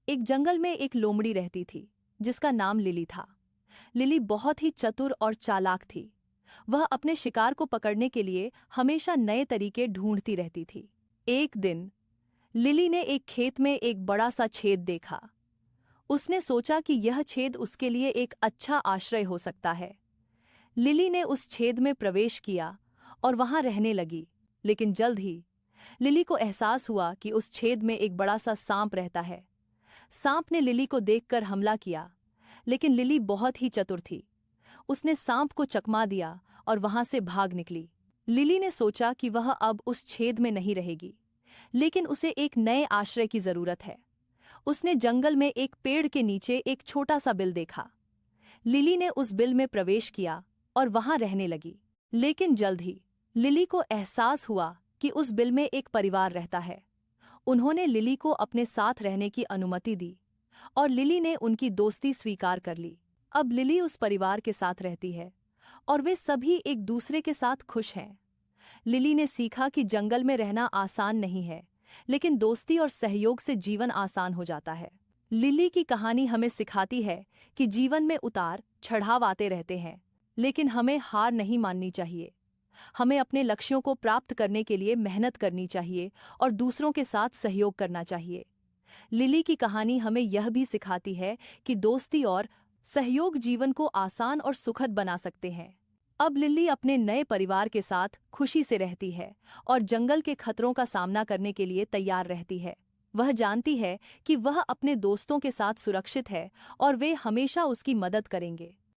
एक जंगल में एक लोमड़ी रहती थी जिसका नाम लिली था। लिली बहुत ही चतुर और चालाक थी। वह अपने शिकार को पकड़ने के लिए हमेशा नए तरीके ढूंढती रहती थी। एक दिन लिली ने एक खेत में एक बड़ा सा छेद देखा। उसने सोचा कि यह छेद उसके लिए एक अच्छा आश्रय हो सकता है। लिली ने उस छेद में प्रवेश किया और वहां रहने लगी। लेकिन जल्द ही लिली को एहसास हुआ कि उस छेद में एक बड़ा सा सांप रहता है। सांप ने लिली को देखकर हमला किया, लेकिन लिली बहुत ही चतुर थी। उसने सांप को चकमा दिया और वहां से भाग निकली। लिली ने सोचा कि वह अब उस छेद में नहीं रहेगी, लेकिन उसे एक नए आश्रय की जरूरत है। उसने जंगल में एक पेड़ के नीचे एक छोटा सा बिल देखा। लिली ने उस बिल में प्रवेश किया और वहां रहने लगी। लेकिन जल्द ही लिली को एहसास हुआ कि उस बिल में एक परिवार रहता है। उन्होंने लिली को अपने साथ रहने की अनुमति दी और लिली ने उनकी दोस्ती स्वीकार कर ली। अब लिली उस परिवार के साथ रहती है और वे सभी एक दूसरे के साथ खुश हैं। लिली ने सीखा कि जंगल में रहना आसान नहीं है, लेकिन दोस्ती और सहयोग से जीवन आसान हो जाता है। लिली की कहानी हमें सिखाती है कि जीवन में उतार चढ़ाव आते रहते हैं, लेकिन हमें हार नहीं माननी चाहिए। हमें अपने लक्ष्यों को प्राप्त करने के लिए मेहनत करनी चाहिए और दूसरों के साथ सहयोग करना चाहिए। लिली की कहानी हमें यह भी सिखाती है कि दोस्ती और सहयोग जीवन को आसान और सुखद बना सकते हैं। अब लिली अपने नए परिवार के साथ खुशी से रहती है और जंगल के खतरों का सामना करने के लिए तैयार रहती है। वह जानती है कि वह अपने दोस्तों के साथ सुरक्षित है और वे हमेशा उसकी मदद करेंगे।